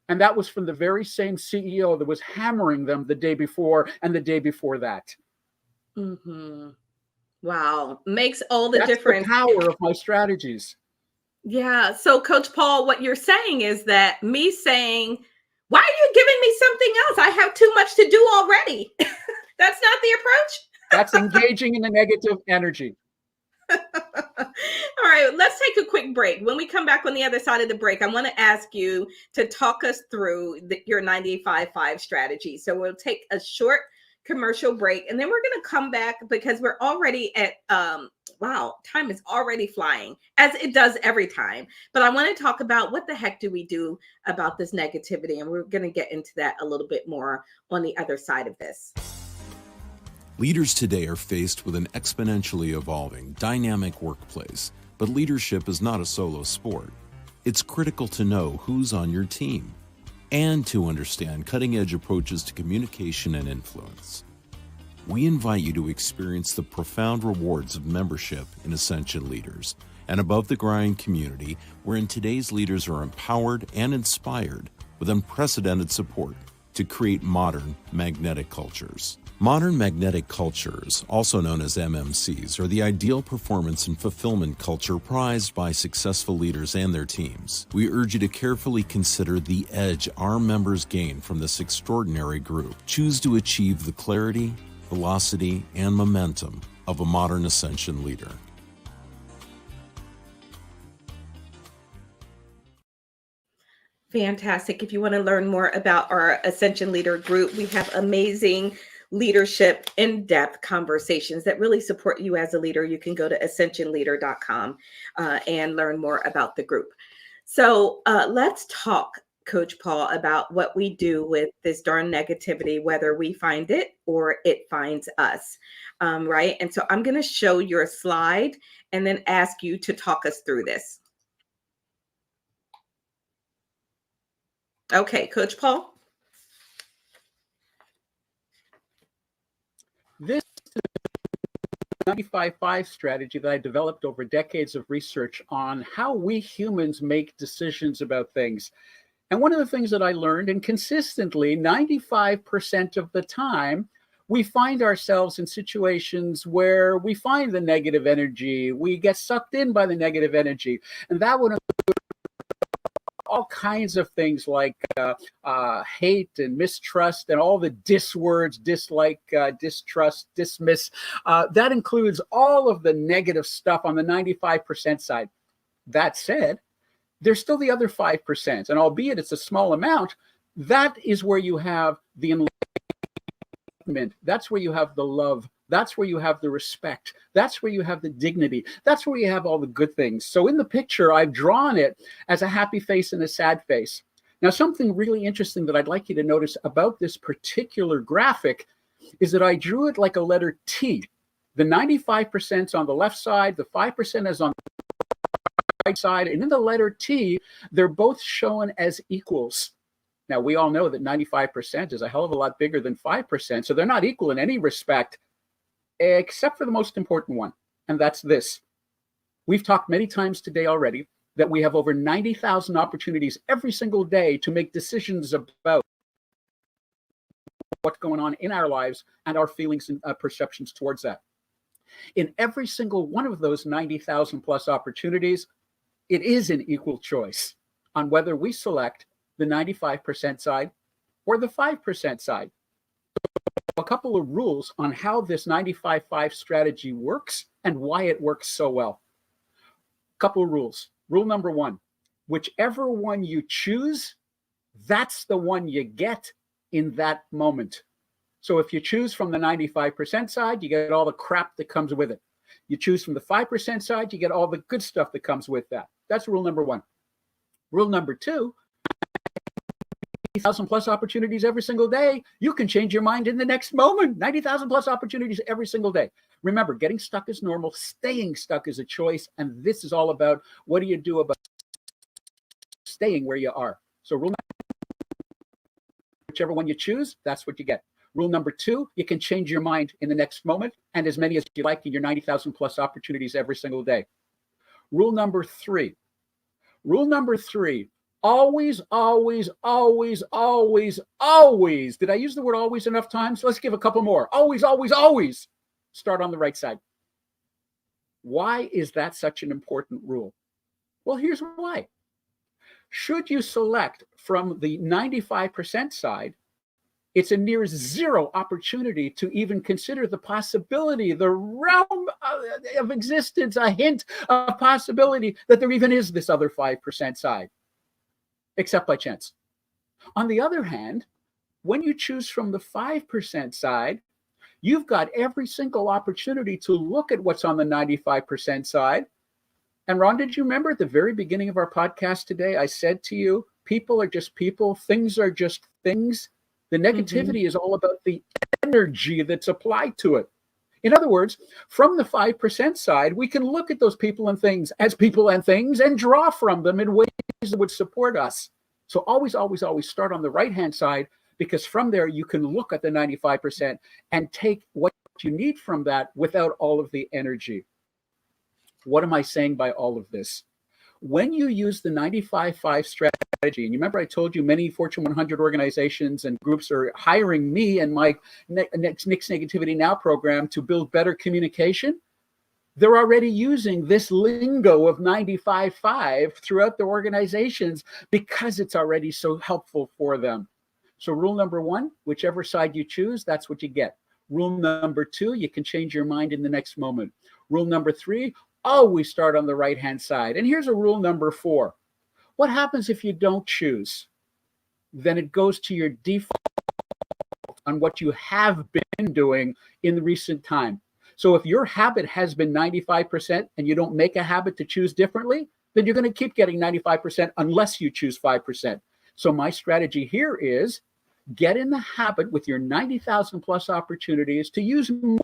And that was from the very same CEO that was hammering them the day before and the day before that. Mm-hmm. Wow. Makes all the That's difference. The power of my strategies. Yeah. So, Coach Paul, what you're saying is that me saying, why are you giving me something else? I have too much to do already. That's not the approach. That's engaging in the negative energy. All right, let's take a quick break. When we come back on the other side of the break, I want to ask you to talk us through your 95-5 strategy. So we'll take a short commercial break and then we're going to come back because we're already at wow, time is already flying, as it does every time. But I want to talk about what the heck do we do about this negativity, and we're going to get into that a little bit more on the other side of this. Leaders today are faced with an exponentially evolving, dynamic workplace, but leadership is not a solo sport. It's critical to know who's on your team and to understand cutting-edge approaches to communication and influence. We invite you to experience the profound rewards of membership in Ascension Leaders, an above-the-grind community wherein today's leaders are empowered and inspired with unprecedented support to create modern magnetic cultures. Modern magnetic cultures, also known as MMCs, are the ideal performance and fulfillment culture prized by successful leaders and their teams. We urge you to carefully consider the edge our members gain from this extraordinary group. Choose to achieve the clarity, velocity, and momentum of a modern Ascension leader. Fantastic. If you want to learn more about our Ascension Leader group, we have amazing leadership in-depth conversations that really support you as a leader. You can go to ascensionleader.com and learn more about the group. So let's talk, Coach Paul, about what we do with this darn negativity, whether we find it or it finds us, right? And so I'm going to show your slide and then ask you to talk us through this. Okay, Coach Paul. This is a 95-5 strategy that I developed over decades of research on how we humans make decisions about things. And one of the things that I learned, and consistently 95% of the time, we find ourselves in situations where we find the negative energy, we get sucked in by the negative energy. And that would include all kinds of things like hate and mistrust and all the dis words, dislike, distrust, dismiss. That includes all of the negative stuff on the 95% side. That said, there's still the other 5%. And albeit it's a small amount, that is where you have the enlightenment. That's where you have the love. That's where you have the respect. That's where you have the dignity. That's where you have all the good things. So in the picture, I've drawn it as a happy face and a sad face. Now, something really interesting that I'd like you to notice about this particular graphic is that I drew it like a letter T. The 95% on the left side, the 5% is on the right side, and in the letter T, they're both shown as equals. Now, we all know that 95% is a hell of a lot bigger than 5%, so they're not equal in any respect, except for the most important one, and that's this. We've talked many times today already that we have over 90,000 opportunities every single day to make decisions about what's going on in our lives and our feelings and perceptions towards that. In every single one of those 90,000 plus opportunities, it is an equal choice on whether we select the 95% side or the 5% side. a couple of rules on how this 95-5 strategy works and why it works so well. Couple of rules. Rule number one, whichever one you choose, that's the one you get in that moment. So if you choose from the 95% side, you get all the crap that comes with it. You choose from the 5% side, you get all the good stuff that comes with that. That's rule number one. Rule number two, 90,000 plus opportunities every single day. You can change your mind in the next moment. 90,000 plus opportunities every single day. Remember, getting stuck is normal. Staying stuck is a choice. And this is all about what do you do about staying where you are. So rule whichever one you choose, that's what you get. Rule number two, you can change your mind in the next moment and as many as you like in your 90,000 plus opportunities every single day. Rule number three, always, always, always, always, always. Did I use the word always enough times? Let's give a couple more. Always, always, always start on the right side. Why is that such an important rule? Well, here's why. Should you select from the 95% side, it's a near zero opportunity to even consider the possibility, the realm of existence, a hint of possibility that there even is this other 5% side, except by chance. On the other hand, when you choose from the 5% side, you've got every single opportunity to look at what's on the 95% side. And Ron, did you remember at the very beginning of our podcast today, I said to you, people are just people, things are just things. The negativity is all about the energy that's applied to it. In other words, from the 5% side, we can look at those people and things as people and things and draw from them in ways that would support us. So always, always, always start on the right-hand side, because from there you can look at the 95% and take what you need from that without all of the energy. What am I saying by all of this? When you use the 95-5 strategy, and you remember I told you many Fortune 100 organizations and groups are hiring me and my Next Negativity Now program to build better communication. They're already using this lingo of 95-5 throughout their organizations because it's already so helpful for them. So rule number one, whichever side you choose, that's what you get. Rule number two, you can change your mind in the next moment. Rule number three, always start on the right-hand side. And here's a rule number four. What happens if you don't choose? Then it goes to your default on what you have been doing in the recent time. So if your habit has been 95% and you don't make a habit to choose differently, then you're going to keep getting 95% unless you choose 5%. So my strategy here is get in the habit with your 90,000 plus opportunities to use more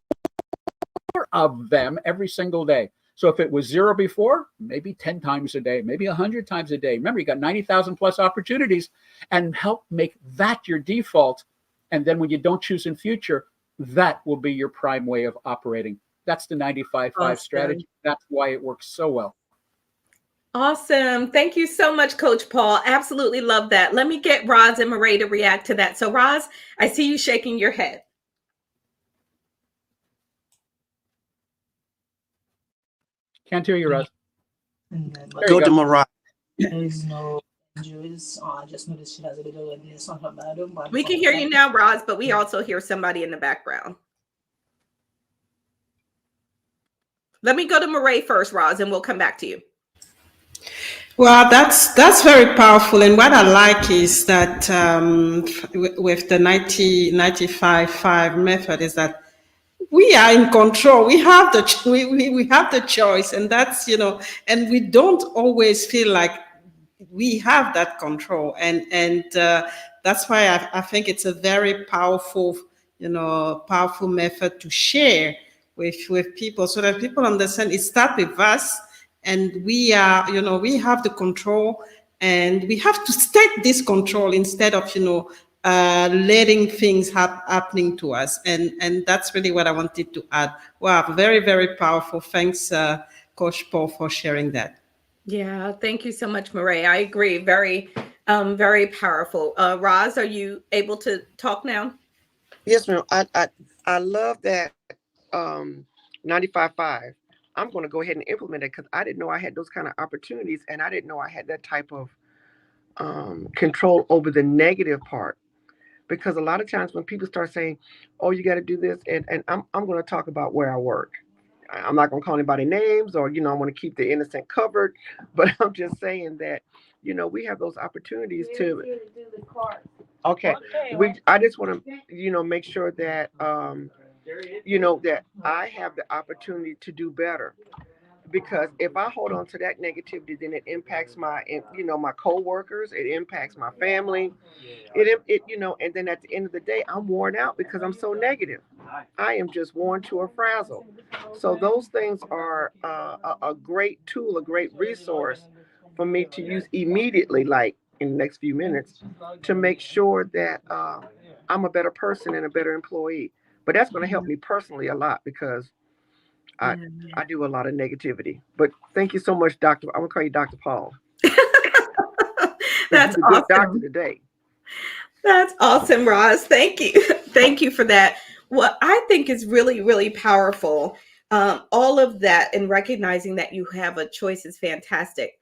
of them every single day. So if it was 0 before, maybe 10 times a day, maybe 100 times a day. Remember, you got 90,000 plus opportunities, and help make that your default. And then when you don't choose in future, that will be your prime way of operating. That's the 95-5 strategy. That's why it works so well. Awesome. Thank you so much, Coach Paul. Absolutely love that. Let me get Roz and Mireille to react to that. So Roz, I see you shaking your head. Can't hear you, Roz. Go to Mireille. There is no injuries. I just noticed she has a little redness on her bottom. We can hear you now, Roz, but we also hear somebody in the background. Let me go to Mireille first, Roz, and we'll come back to you. Well, that's very powerful. And what I like is that with the 90-95-5 method is that we are in control. We have we have the choice, and that's, and we don't always feel like we have that control. And that's why I think it's a very powerful, powerful method to share with people, so that people understand it starts with us, and we are, we have the control, and we have to take this control instead of, letting things happening to us. And that's really what I wanted to add. Wow, very, very powerful. Thanks, Coach Paul, for sharing that. Yeah, thank you so much, Mireille. I agree. Very, very powerful. Roz, are you able to talk now? Yes, ma'am. I love that 95-5. I'm going to go ahead and implement it because I didn't know I had those kind of opportunities, and I didn't know I had that type of control over the negative part. Because a lot of times when people start saying, "Oh, you got to do this," and I'm going to talk about where I work. I'm not going to call anybody names, or I want to keep the innocent covered, but I'm just saying that we have those opportunities to. Okay, I just want to make sure that that I have the opportunity to do better, because if I hold on to that negativity, then it impacts my coworkers, it impacts my family, and then at the end of the day, I'm worn out because I'm so negative. I am just worn to a frazzle. So those things are a great tool, a great resource for me to use immediately, like in the next few minutes, to make sure that I'm a better person and a better employee. But that's going to help me personally a lot, because I I do a lot of negativity. But thank you so much, Doctor. I'm gonna call you Dr. Paul. That's You're a good doctor awesome. today. That's awesome, Roz. Thank you. Thank you for that. What I think is really, really powerful, all of that, and recognizing that you have a choice is fantastic.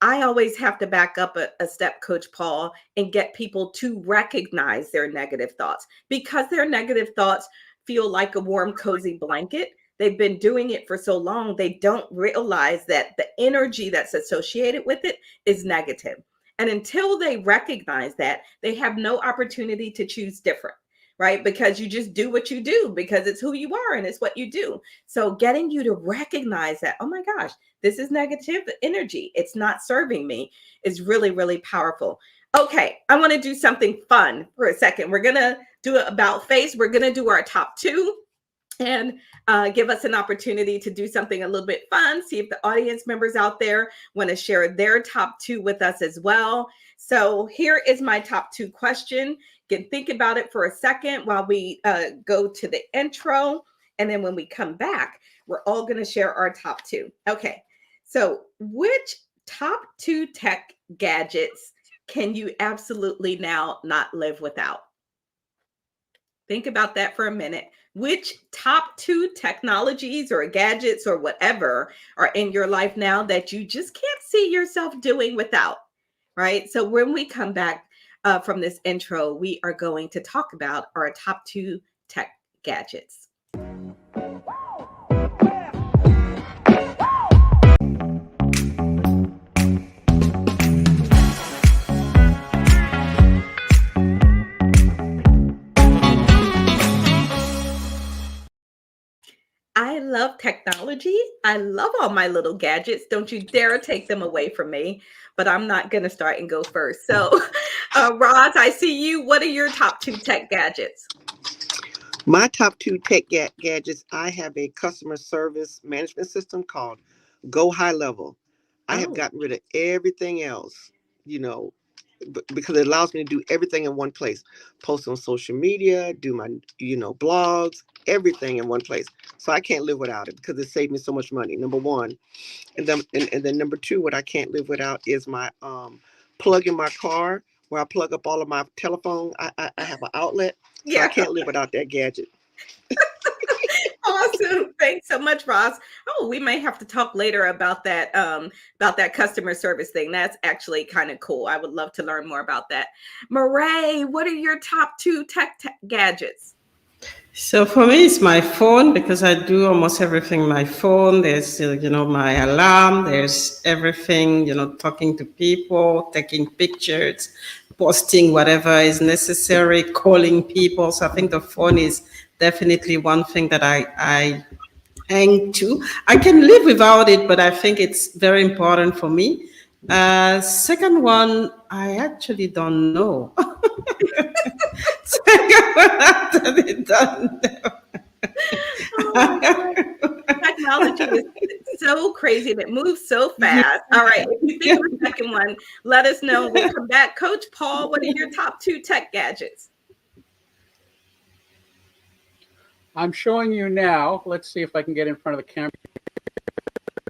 I always have to back up a step, Coach Paul, and get people to recognize their negative thoughts, because their negative thoughts feel like a warm, cozy blanket. They've been doing it for so long, they don't realize that the energy that's associated with it is negative. And until they recognize that, they have no opportunity to choose different, right? Because you just do what you do because it's who you are and it's what you do. So getting you to recognize that, oh my gosh, this is negative energy, it's not serving me, is really, really powerful. Okay, I want to do something fun for a second. We're going to do it about face. We're going to do our top two, and give us an opportunity to do something a little bit fun. See if the audience members out there want to share their top two with us as well. So here is my top two question. You can think about it for a second while we go to the intro. And then when we come back, we're all going to share our top two. Okay. So which top two tech gadgets can you absolutely now not live without? Think about that for a minute. Which top two technologies or gadgets or whatever are in your life now that you just can't see yourself doing without, right? So when we come back from this intro, we are going to talk about our top two tech gadgets. I love technology. I love all my little gadgets. Don't you dare take them away from me. But I'm not going to start and go first. So, Roz, I see you. What are your top two tech gadgets? My top two tech gadgets, I have a customer service management system called Go High Level. I have gotten rid of everything else, because it allows me to do everything in one place. Post on social media, do my, blogs, everything in one place. So I can't live without it because it saved me so much money, number one. And then number two, what I can't live without is my plug in my car, where I plug up all of my telephone. I have an outlet, so I can't live without that gadget. Awesome. Thanks so much, Roz. Oh, we may have to talk later about that customer service thing. That's actually kind of cool. I would love to learn more about that. Mireille, what are your top two tech gadgets? So for me, it's my phone, because I do almost everything on my phone. There's, my alarm. There's everything, talking to people, taking pictures, posting whatever is necessary, calling people. So I think the phone is definitely one thing that I hang to. I can live without it, but I think it's very important for me. Second one, I actually don't know. Oh my God. Technology is so crazy and it moves so fast. All right. If you think of the second one, let us know. We'll come back. Coach Paul, what are your top two tech gadgets? I'm showing you now. Let's see if I can get in front of the camera.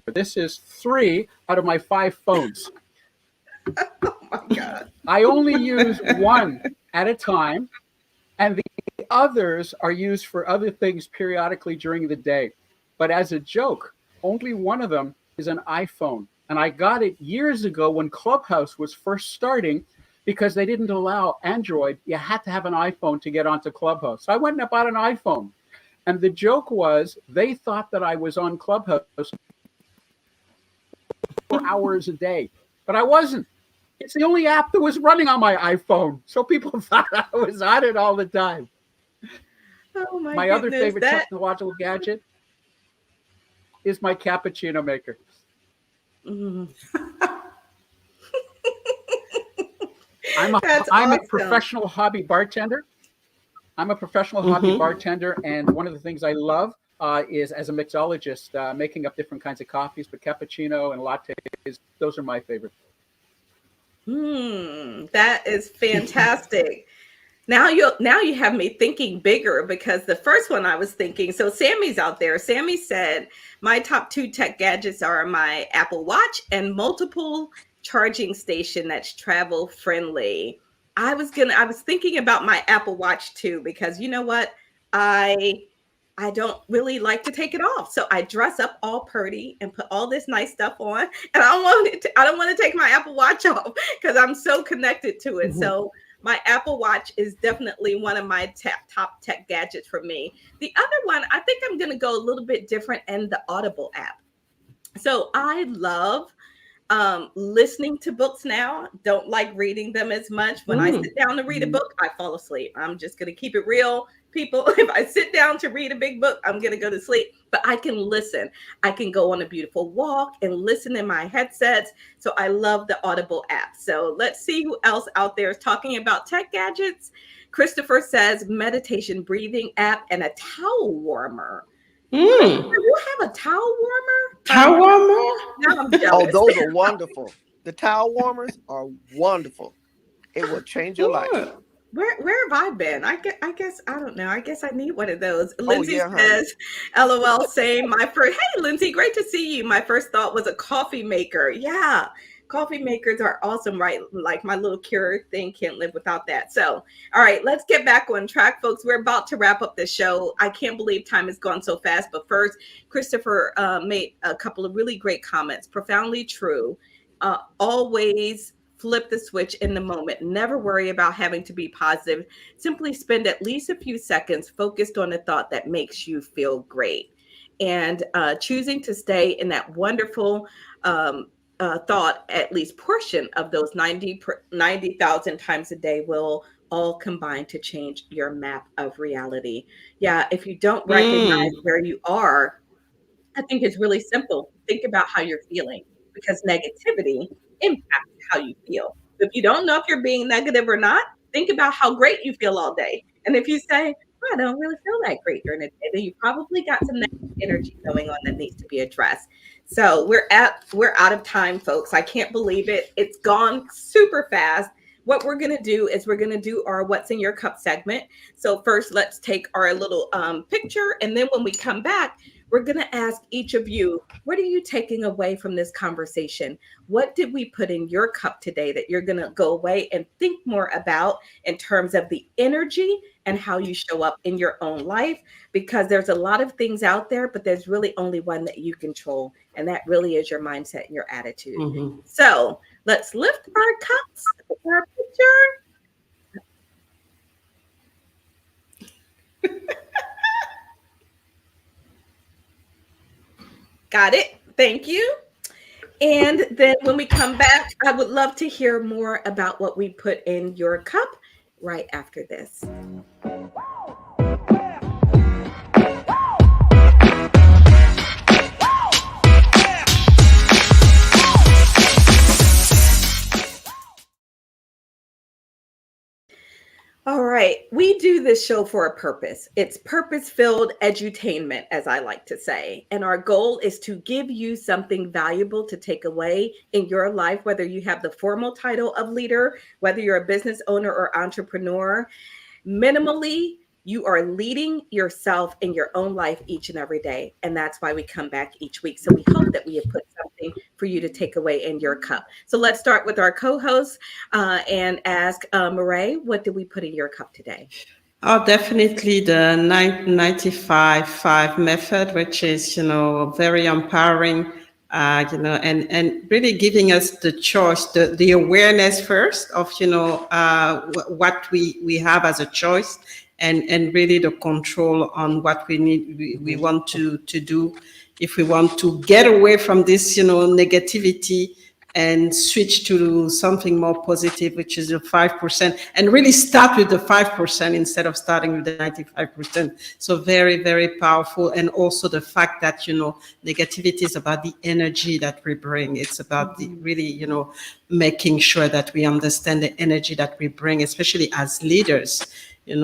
This is 3 out of my 5 phones. Oh my God. I only use one at a time, and the others are used for other things periodically during the day. But as a joke, only one of them is an iPhone. And I got it years ago when Clubhouse was first starting, because they didn't allow Android. You had to have an iPhone to get onto Clubhouse. So I went and bought an iPhone. And the joke was they thought that I was on Clubhouse 4 hours a day, but I wasn't. It's the only app that was running on my iPhone. So people thought I was on it all the time. Oh my other favorite technological gadget is my cappuccino maker. Mm. I'm a professional hobby bartender. I'm a professional hobby bartender, and one of the things I love is, as a mixologist, making up different kinds of coffees, but cappuccino and lattes, those are my favorite. That is fantastic. Now you have me thinking bigger, because the first one I was thinking, so Sammy's out there. Sammy said, my top 2 tech gadgets are my Apple Watch and multiple charging station that's travel friendly. I was thinking about my Apple Watch too, because you know what? I don't really like to take it off. So I dress up all pretty and put all this nice stuff on. And I don't want to take my Apple Watch off because I'm so connected to it. So my Apple Watch is definitely one of my top tech gadgets for me. The other one, I think I'm going to go a little bit different, in the Audible app. So I love listening to books now. Don't like reading them as much. When I sit down to read a book, I fall asleep. I'm just going to keep it real, people. If I sit down to read a big book, I'm going to go to sleep. But I can listen. I can go on a beautiful walk and listen in my headsets. So I love the Audible app. So let's see who else out there is talking about tech gadgets. Christopher says meditation breathing app and a towel warmer. You have a towel warmer? Towel warmer? Now I'm jealous. Oh, those are wonderful. The towel warmers are wonderful. It will change your life. Where have I been? I guess I don't know. I guess I need one of those. Lindsay yeah, says, LOL, same. Hey, Lindsay, great to see you. My first thought was a coffee maker. Yeah. Coffee makers are awesome, right? Like my little Keurig thing, can't live without that. So, all right, let's get back on track, folks. We're about to wrap up the show. I can't believe time has gone so fast. But first, Christopher made a couple of really great comments. Profoundly true. Always flip the switch in the moment. Never worry about having to be positive. Simply spend at least a few seconds focused on a thought that makes you feel great. And choosing to stay in that wonderful thought at least portion of those 90,000 times a day will all combine to change your map of reality. Yeah, if you don't recognize where you are, I think it's really simple. Think about how you're feeling, because negativity impacts how you feel. If you don't know if you're being negative or not, think about how great you feel all day. And if you say, I don't really feel that great during the day, then you probably got some negative energy going on that needs to be addressed. So we're out of time, folks. I can't believe it. It's gone super fast. What we're going to do is we're going to do our What's in Your Cup segment. So first, let's take our little picture. And then when we come back, we're going to ask each of you, what are you taking away from this conversation? What did we put in your cup today that you're going to go away and think more about in terms of the energy and how you show up in your own life? Because there's a lot of things out there, but there's really only one that you control. And that really is your mindset and your attitude. So let's lift our cups with our picture. Got it. Thank you. And then when we come back, I would love to hear more about what we put in your cup right after this. All right. We do this show for a purpose. It's purpose-filled edutainment, as I like to say. And our goal is to give you something valuable to take away in your life, whether you have the formal title of leader, whether you're a business owner or entrepreneur. Minimally, you are leading yourself in your own life each and every day. And that's why we come back each week. So we hope that we have put something for you to take away in your cup. So let's start with our co-host and ask Mireille, what did we put in your cup today? Oh, definitely the 95-5 method, which is, very empowering and really giving us the choice, the awareness first of, what we have as a choice, and really the control on what we need, we want to do. If we want to get away from this, negativity, and switch to something more positive, which is the 5%, and really start with the 5% instead of starting with the 95%. So very, very powerful. And also the fact that, negativity is about the energy that we bring. It's about the really, making sure that we understand the energy that we bring, especially as leaders, in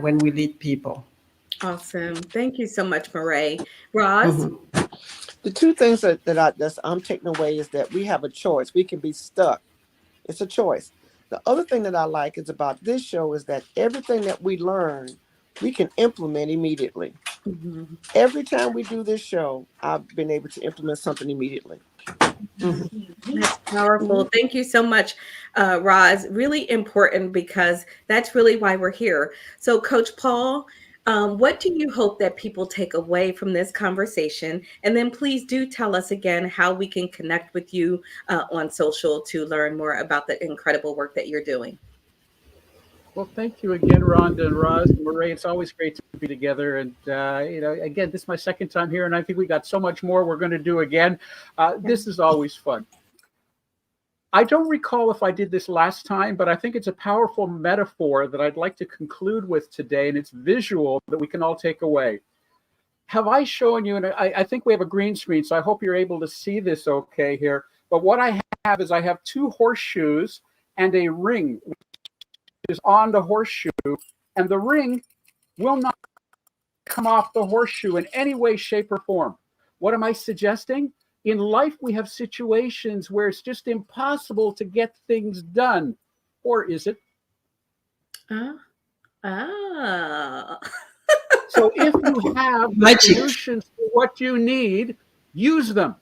when we lead people. Awesome. Thank you so much, Mireille. Roz? The two things that I'm taking away is that we have a choice. We can be stuck. It's a choice. The other thing that I like is about this show is that everything that we learn, we can implement immediately. Every time we do this show, I've been able to implement something immediately. That's powerful. Thank you so much, Roz. Really important, because that's really why we're here. So, Coach Paul, what do you hope that people take away from this conversation? And then please do tell us again how we can connect with you on social to learn more about the incredible work that you're doing. Well, thank you again, Rhonda and Roz and Mireille. It's always great to be together. And, again, this is my second time here, and I think we got so much more we're going to do again. This is always fun. I don't recall if I did this last time, but I think it's a powerful metaphor that I'd like to conclude with today, and it's visual that we can all take away. Have I shown you, and I think we have a green screen, so I hope you're able to see this okay here. But what I have is I have two horseshoes and a ring, which is on the horseshoe, and the ring will not come off the horseshoe in any way, shape, or form. What am I suggesting? In life, we have situations where it's just impossible to get things done. Or is it? Oh. So if you have the solutions for what you need, use them.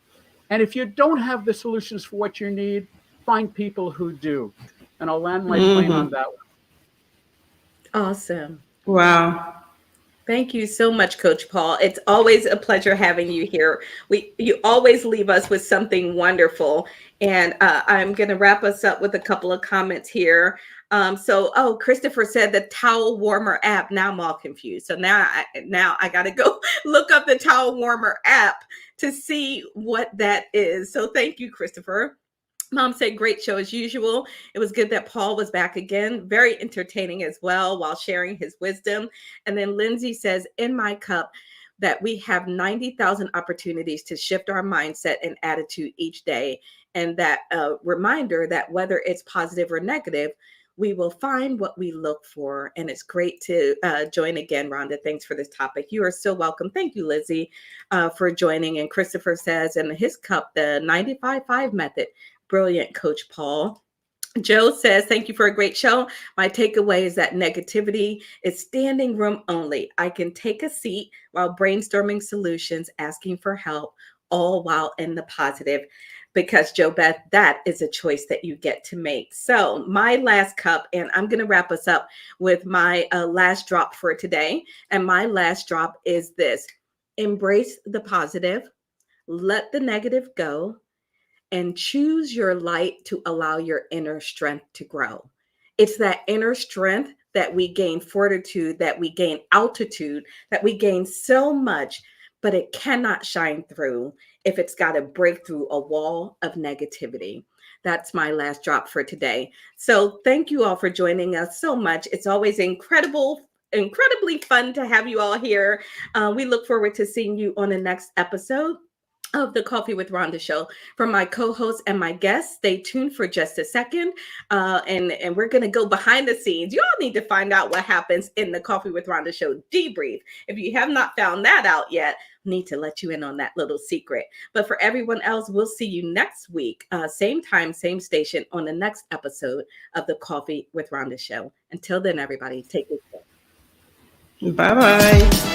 And if you don't have the solutions for what you need, find people who do. And I'll land my plane on that one. Awesome. Wow. Thank you so much, Coach Paul. It's always a pleasure having you here. You always leave us with something wonderful. And I'm going to wrap us up with a couple of comments here. Christopher said the towel warmer app. Now I'm all confused. So now I got to go look up the towel warmer app to see what that is. So thank you, Christopher. Mom said, great show as usual. It was good that Paul was back again. Very entertaining as well while sharing his wisdom. And then Lindsay says, in my cup, that we have 90,000 opportunities to shift our mindset and attitude each day. And that reminder that whether it's positive or negative, we will find what we look for. And it's great to join again, Rhonda. Thanks for this topic. You are so welcome. Thank you, Lizzie, for joining. And Christopher says, in his cup, the 95-5 method. Brilliant, Coach Paul. Joe says, thank you for a great show. My takeaway is that negativity is standing room only. I can take a seat while brainstorming solutions, asking for help, all while in the positive. Because, Joe Beth, that is a choice that you get to make. So my last cup, and I'm going to wrap us up with my last drop for today. And my last drop is this. Embrace the positive. Let the negative go. And choose your light to allow your inner strength to grow. It's that inner strength that we gain fortitude, that we gain altitude, that we gain so much, but it cannot shine through if it's got to break through a wall of negativity. That's my last drop for today. So thank you all for joining us so much. It's always incredibly fun to have you all here. We look forward to seeing you on the next episode of the Coffee with Rhonda show. For my co-hosts and my guests, stay tuned for just a second. And we're going to go behind the scenes. You all need to find out what happens in the Coffee with Rhonda show debrief. If you have not found that out yet, I need to let you in on that little secret. But for everyone else, we'll see you next week, same time, same station, on the next episode of the Coffee with Rhonda show. Until then, everybody, take good care. Bye-bye.